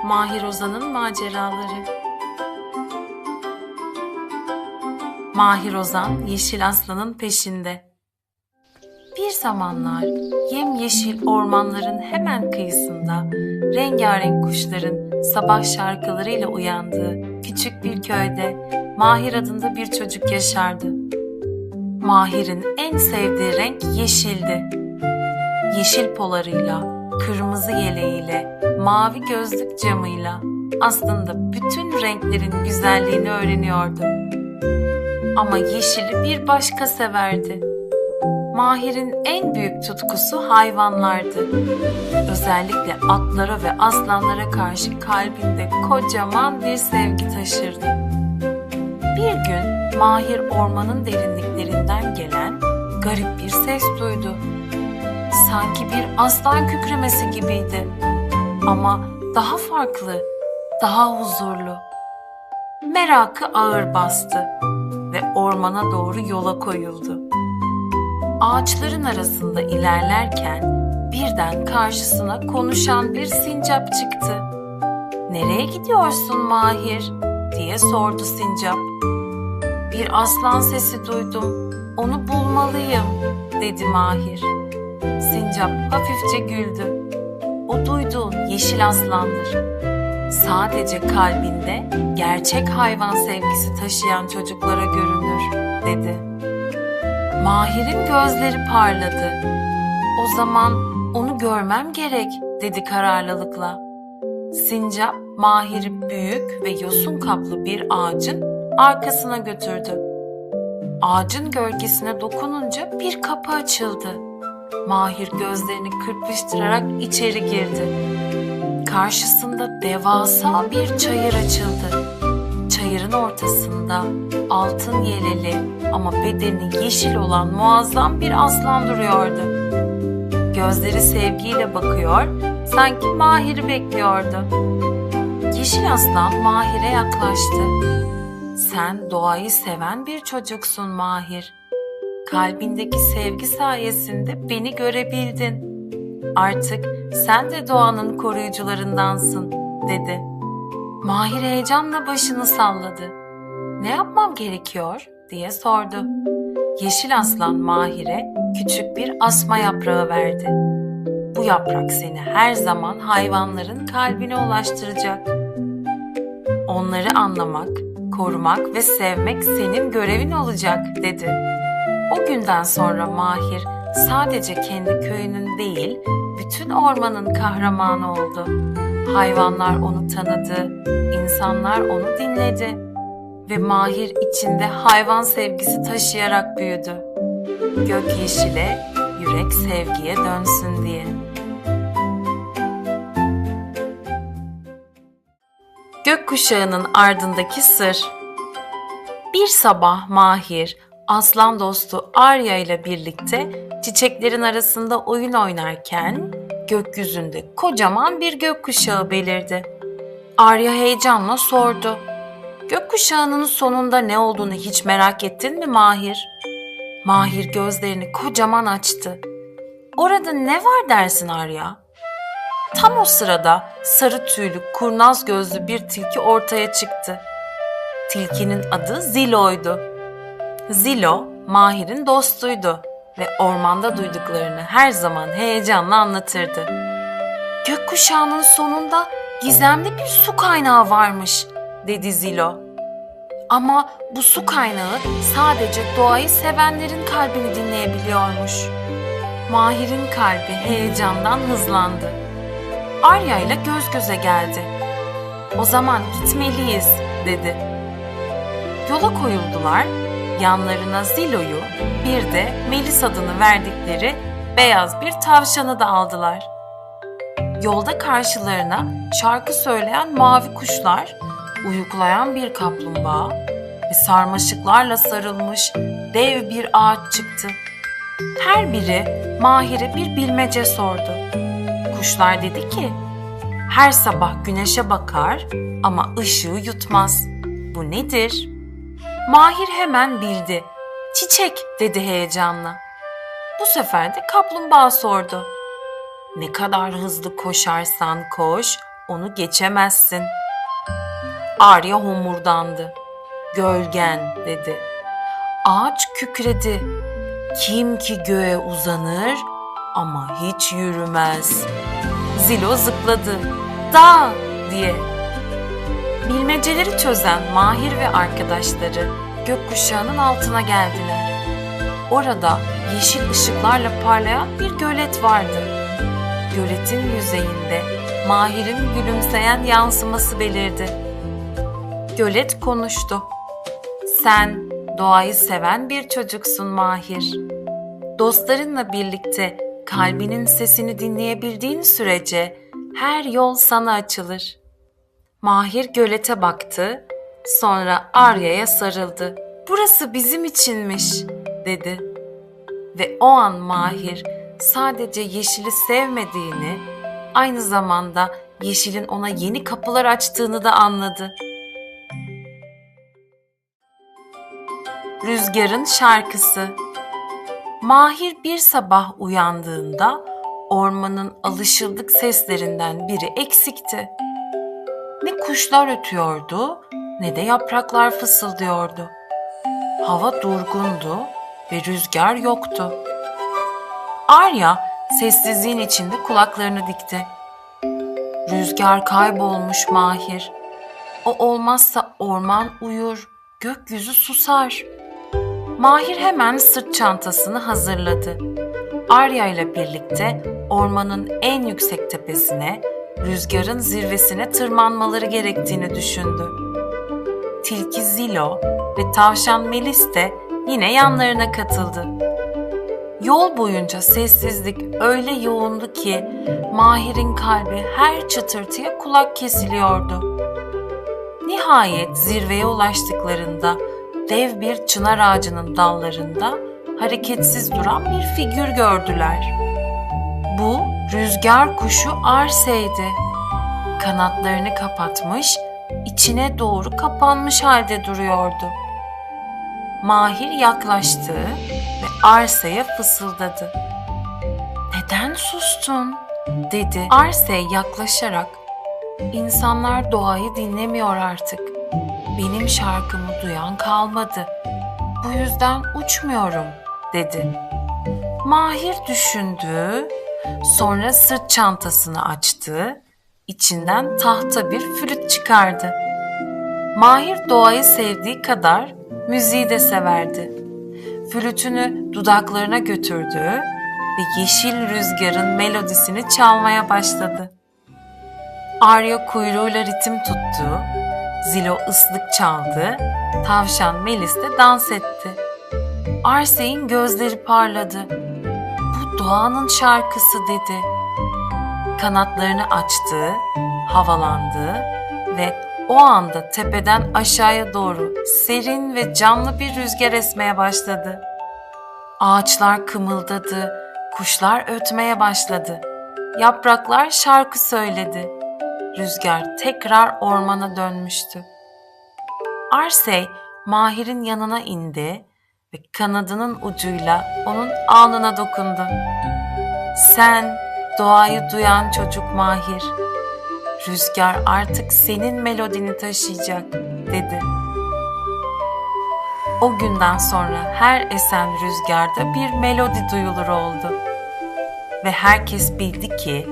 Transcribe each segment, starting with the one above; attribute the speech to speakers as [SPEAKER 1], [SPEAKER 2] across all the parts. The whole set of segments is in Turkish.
[SPEAKER 1] Mahir Ozan'ın maceraları. Mahir Ozan, Yeşil Aslan'ın peşinde. Bir zamanlar yemyeşil ormanların hemen kıyısında rengarenk kuşların sabah şarkılarıyla uyandığı küçük bir köyde Mahir adında bir çocuk yaşardı. Mahir'in en sevdiği renk yeşildi. Yeşil polarıyla, kırmızı yeleğiyle, mavi gözlük camıyla aslında bütün renklerin güzelliğini öğreniyordu. Ama yeşili bir başka severdi. Mahir'in en büyük tutkusu hayvanlardı. Özellikle atlara ve aslanlara karşı kalbinde kocaman bir sevgi taşırdı. Bir gün Mahir ormanın derinliklerinden gelen garip bir ses duydu. Sanki bir aslan kükremesi gibiydi. Ama daha farklı, daha huzurlu. Merakı ağır bastı ve ormana doğru yola koyuldu. Ağaçların arasında ilerlerken birden karşısına konuşan bir sincap çıktı. "Nereye gidiyorsun Mahir?" diye sordu sincap. "Bir aslan sesi duydum, onu bulmalıyım," dedi Mahir. Sincap hafifçe güldü. "O duyduğun yeşil aslandır. Sadece kalbinde gerçek hayvan sevgisi taşıyan çocuklara görünür," dedi. Mahir'in gözleri parladı. "O zaman onu görmem gerek," dedi kararlılıkla. Sincap Mahir'i büyük ve yosun kaplı bir ağacın arkasına götürdü. Ağacın gölgesine dokununca bir kapı açıldı. Mahir gözlerini kırpıştırarak içeri girdi. Karşısında devasa bir çayır açıldı. Çayırın ortasında altın yeleli ama bedeni yeşil olan muazzam bir aslan duruyordu. Gözleri sevgiyle bakıyor, sanki Mahir'i bekliyordu. Yeşil aslan Mahir'e yaklaştı. "Sen doğayı seven bir çocuksun Mahir. Kalbindeki sevgi sayesinde beni görebildin. Artık sen de doğanın koruyucularındansın," dedi. Mahir heyecanla başını salladı. "Ne yapmam gerekiyor?" diye sordu. Yeşil aslan Mahir'e küçük bir asma yaprağı verdi. "Bu yaprak seni her zaman hayvanların kalbine ulaştıracak. Onları anlamak, korumak ve sevmek senin görevin olacak," dedi. O günden sonra Mahir sadece kendi köyünün değil, bütün ormanın kahramanı oldu. Hayvanlar onu tanıdı, insanlar onu dinledi ve Mahir içinde hayvan sevgisi taşıyarak büyüdü. Gök yeşile, yürek sevgiye dönsün diye. Gökkuşağının ardındaki sır. Bir sabah Mahir, aslan dostu Arya ile birlikte çiçeklerin arasında oyun oynarken gökyüzünde kocaman bir gökkuşağı belirdi. Arya heyecanla sordu. "Gökkuşağının sonunda ne olduğunu hiç merak ettin mi Mahir?" Mahir gözlerini kocaman açtı. "Orada ne var dersin Arya?" Tam o sırada sarı tüylü, kurnaz gözlü bir tilki ortaya çıktı. Tilkinin adı Zilo'ydu. Zilo, Mahir'in dostuydu ve ormanda duyduklarını her zaman heyecanla anlatırdı. "Gökkuşağının sonunda gizemli bir su kaynağı varmış," dedi Zilo. "Ama bu su kaynağı sadece doğayı sevenlerin kalbini dinleyebiliyormuş." Mahir'in kalbi heyecandan hızlandı. Arya ile göz göze geldi. "O zaman gitmeliyiz," dedi. Yola koyuldular. Yanlarına Zilo'yu, bir de Melis adını verdikleri beyaz bir tavşanı da aldılar. Yolda karşılarına şarkı söyleyen mavi kuşlar, uyuklayan bir kaplumbağa ve sarmaşıklarla sarılmış dev bir ağaç çıktı. Her biri Mahir'e bir bilmece sordu. Kuşlar dedi ki, "Her sabah güneşe bakar ama ışığı yutmaz. Bu nedir?" Mahir hemen bildi. "Çiçek," dedi heyecanla. Bu sefer de kaplumbağa sordu. "Ne kadar hızlı koşarsan koş, onu geçemezsin. Arya homurdandı. Gölgen dedi. Ağaç kükredi. Kim ki göğe uzanır ama hiç yürümez. Zilo zıpladı. Dağ diye. Bilmeceleri çözen Mahir ve arkadaşları gökkuşağının altına geldiler. Orada yeşil ışıklarla parlayan bir gölet vardı. Göletin yüzeyinde Mahir'in gülümseyen yansıması belirdi. Gölet konuştu. Sen doğayı seven bir çocuksun Mahir. Dostlarınla birlikte kalbinin sesini dinleyebildiğin sürece her yol sana açılır. Mahir gölete baktı, sonra Arya'ya sarıldı. Burası bizim içinmiş, dedi. Ve o an Mahir sadece yeşili sevmediğini, aynı zamanda yeşilin ona yeni kapılar açtığını da anladı. Rüzgarın şarkısı. Mahir bir sabah uyandığında ormanın alışıldık seslerinden biri eksikti. Ne kuşlar ötüyordu, ne de yapraklar fısıldıyordu. Hava durgundu ve rüzgar yoktu. Arya sessizliğin içinde kulaklarını dikti. Rüzgar kaybolmuş Mahir. O olmazsa orman uyur, gökyüzü susar. Mahir hemen sırt çantasını hazırladı. Arya ile birlikte ormanın en yüksek tepesine, rüzgarın zirvesine tırmanmaları gerektiğini düşündü. Tilki Zilo ve tavşan Melis de yine yanlarına katıldı. Yol boyunca sessizlik öyle yoğundu ki Mahir'in kalbi her çıtırtıya kulak kesiliyordu. Nihayet zirveye ulaştıklarında dev bir çınar ağacının dallarında hareketsiz duran bir figür gördüler. Bu rüzgar kuşu Arse'ydi. Kanatlarını kapatmış, içine doğru kapanmış halde duruyordu. Mahir yaklaştı ve Arse'ye fısıldadı. "Neden sustun?" dedi. Arse yaklaşarak, "İnsanlar doğayı dinlemiyor artık. Benim şarkımı duyan kalmadı. Bu yüzden uçmuyorum," dedi. Mahir düşündü, sonra sırt çantasını açtı, içinden tahta bir flüt çıkardı. Mahir doğayı sevdiği kadar müziği de severdi. Flütünü dudaklarına götürdü ve yeşil rüzgarın melodisini çalmaya başladı. Arya kuyruğuyla ritim tuttu, Zilo ıslık çaldı, tavşan Melis de dans etti. Arse'in gözleri parladı. "Bu doğanın şarkısı," dedi. Kanatlarını açtı, havalandı ve o anda tepeden aşağıya doğru serin ve canlı bir rüzgar esmeye başladı. Ağaçlar kımıldadı, kuşlar ötmeye başladı. Yapraklar şarkı söyledi. Rüzgar tekrar ormana dönmüştü. Arsey, Mahir'in yanına indi ve kanadının ucuyla onun alnına dokundu. "Sen doğayı duyan çocuk Mahir. Rüzgar artık senin melodini taşıyacak," dedi. O günden sonra her esen rüzgarda bir melodi duyulur oldu. Ve herkes bildi ki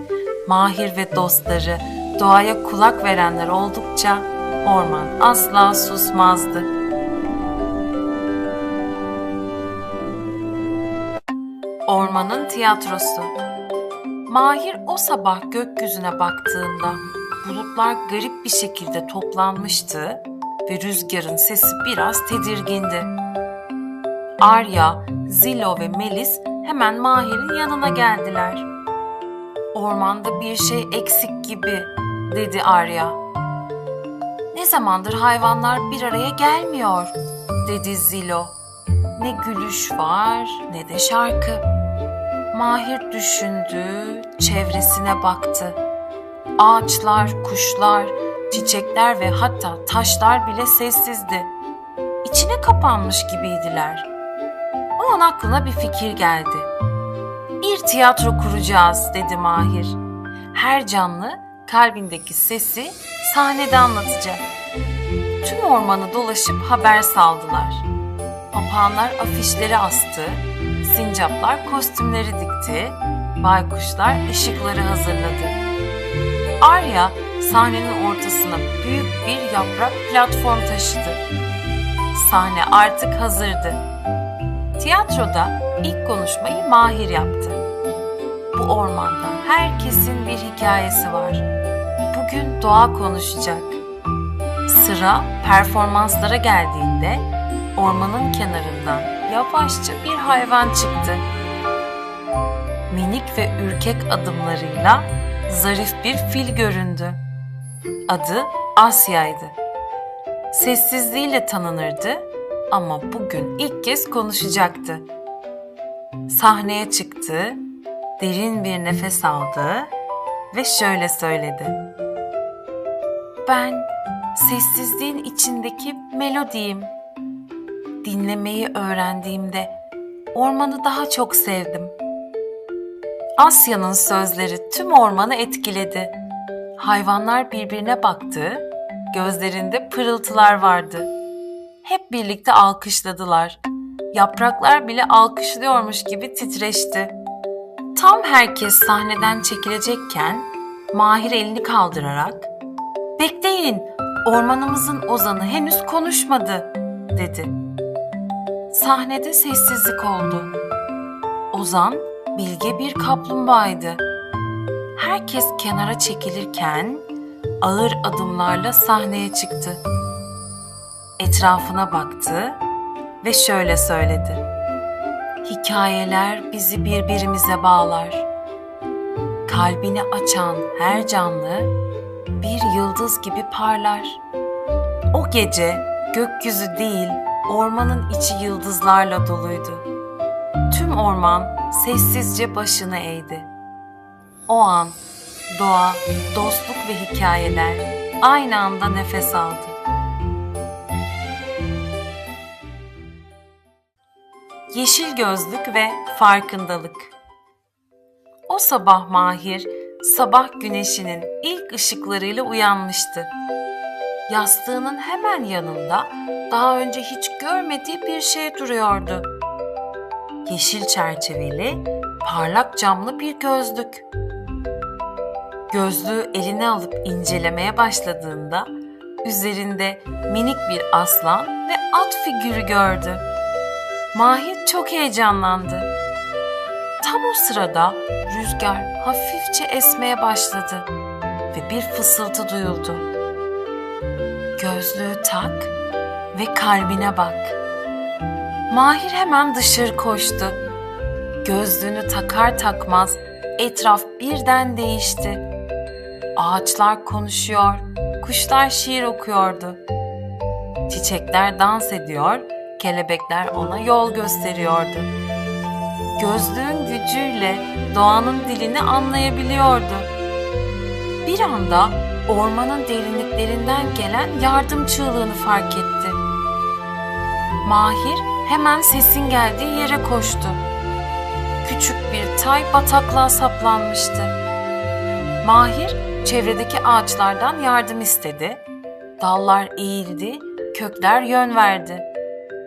[SPEAKER 1] Mahir ve dostları doğaya kulak verenler oldukça orman asla susmazdı. Ormanın tiyatrosu. Mahir o sabah gökyüzüne baktığında bulutlar garip bir şekilde toplanmıştı ve rüzgarın sesi biraz tedirgindi. Arya, Zilo ve Melis hemen Mahir'in yanına geldiler. "Ormanda bir şey eksik gibi," dedi Arya. "Ne zamandır hayvanlar bir araya gelmiyor," dedi Zilo. "Ne gülüş var ne de şarkı." Mahir düşündü, çevresine baktı. Ağaçlar, kuşlar, çiçekler ve hatta taşlar bile sessizdi. İçine kapanmış gibiydiler. O an aklına bir fikir geldi. "Bir tiyatro kuracağız," dedi Mahir. "Her canlı kalbindeki sesi sahnede anlatacak. Tüm ormanı dolaşıp haber saldılar. Papağanlar afişleri astı, sincaplar kostümleri dikti, baykuşlar ışıkları hazırladı. Arya sahnenin ortasına büyük bir yaprak platform taşıdı. Sahne artık hazırdı. Tiyatroda ilk konuşmayı Mahir yaptı. Bu ormanda herkesin bir hikayesi var. Bugün doğa konuşacak. Sıra performanslara geldiğinde ormanın kenarından yavaşça bir hayvan çıktı. Minik ve ürkek adımlarıyla zarif bir fil göründü. Adı Asya'ydı. Sessizliğiyle tanınırdı ama bugün ilk kez konuşacaktı. Sahneye çıktı, derin bir nefes aldı ve şöyle söyledi. Ben sessizliğin içindeki melodiyim. Dinlemeyi öğrendiğimde ormanı daha çok sevdim. Asya'nın sözleri tüm ormanı etkiledi. Hayvanlar birbirine baktı, gözlerinde pırıltılar vardı. Hep birlikte alkışladılar. Yapraklar bile alkışlıyormuş gibi titreşti. Tam herkes sahneden çekilecekken Mahir elini kaldırarak "Bekleyin, ormanımızın ozanı henüz konuşmadı," dedi. Sahnede sessizlik oldu. Ozan bilge bir kaplumbağaydı. Herkes kenara çekilirken ağır adımlarla sahneye çıktı. Etrafına baktı ve şöyle söyledi. Hikayeler bizi birbirimize bağlar. Kalbini açan her canlı bir yıldız gibi parlar. O gece gökyüzü değil, ormanın içi yıldızlarla doluydu. Tüm orman sessizce başını eğdi. O an doğa, dostluk ve hikayeler aynı anda nefes aldı. Yeşil gözlük ve farkındalık. O sabah Mahir, sabah güneşinin ilk ışıklarıyla uyanmıştı. Yastığının hemen yanında daha önce hiç görmediği bir şey duruyordu. Yeşil çerçeveli, parlak camlı bir gözlük. Gözlüğü eline alıp incelemeye başladığında üzerinde minik bir aslan ve at figürü gördü. Mahir çok heyecanlandı. Tam o sırada rüzgar hafifçe esmeye başladı ve bir fısıltı duyuldu. Gözlüğü tak ve kalbine bak. Mahir hemen dışarı koştu. Gözlüğünü takar takmaz etraf birden değişti. Ağaçlar konuşuyor, kuşlar şiir okuyordu. Çiçekler dans ediyor, kelebekler ona yol gösteriyordu. Gözlüğün gücüyle doğanın dilini anlayabiliyordu. Bir anda ormanın derinliklerinden gelen yardım çığlığını fark etti. Mahir hemen sesin geldiği yere koştu. Küçük bir tay bataklığa saplanmıştı. Mahir çevredeki ağaçlardan yardım istedi. Dallar eğildi, kökler yön verdi.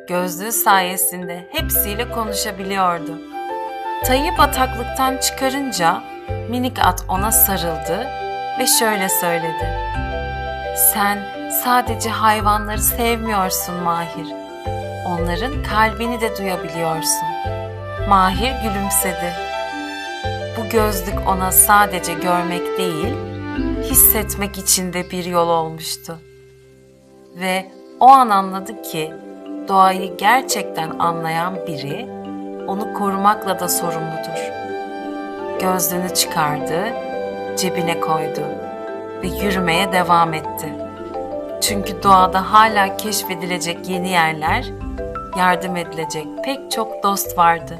[SPEAKER 1] Gözlüğü sayesinde hepsiyle konuşabiliyordu. Tayı bataklıktan çıkarınca minik at ona sarıldı ve şöyle söyledi. Sen sadece hayvanları sevmiyorsun Mahir. Onların kalbini de duyabiliyorsun. Mahir gülümsedi. Bu gözlük ona sadece görmek değil, hissetmek için de bir yol olmuştu. Ve o an anladı ki doğayı gerçekten anlayan biri onu korumakla da sorumludur. Gözlüğünü çıkardı, cebine koydu ve yürümeye devam etti. Çünkü doğada hala keşfedilecek yeni yerler, yardım edilecek pek çok dost vardı.